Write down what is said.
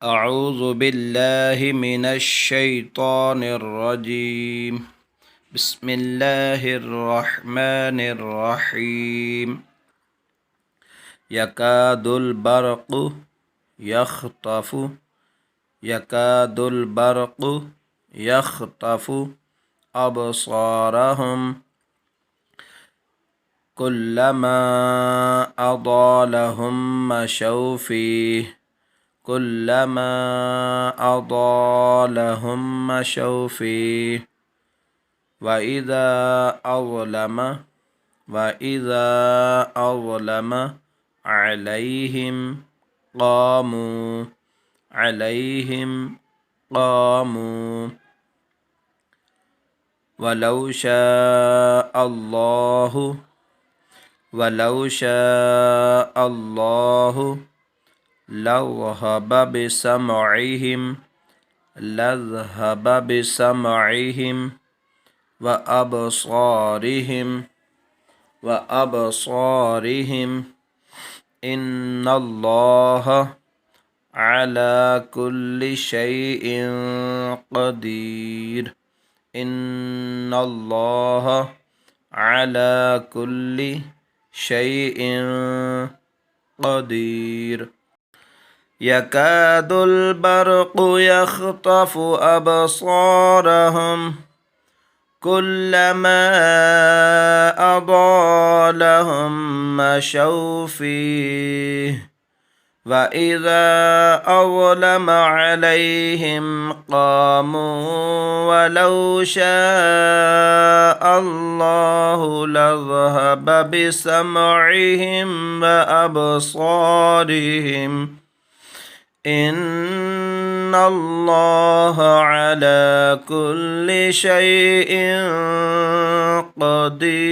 أعوذ بالله من الشيطان الرجيم. بسم الله الرحمن الرحيم. يكاد البرق يخطف أبصارهم كلما أضاء لهم مشوا فيه وإذا أظلم عليهم قاموا ولو شاء الله لذهب بسمعهم وأبصارهم إن الله على كل شيء قدير. يكاد البرق يخطف أبصارهم كلما أضاء لهم مشوا فيه وإذا أظلم عليهم قاموا ولو شاء الله لذهب بسمعهم وأبصارهم إن الله على كل شيء قدير.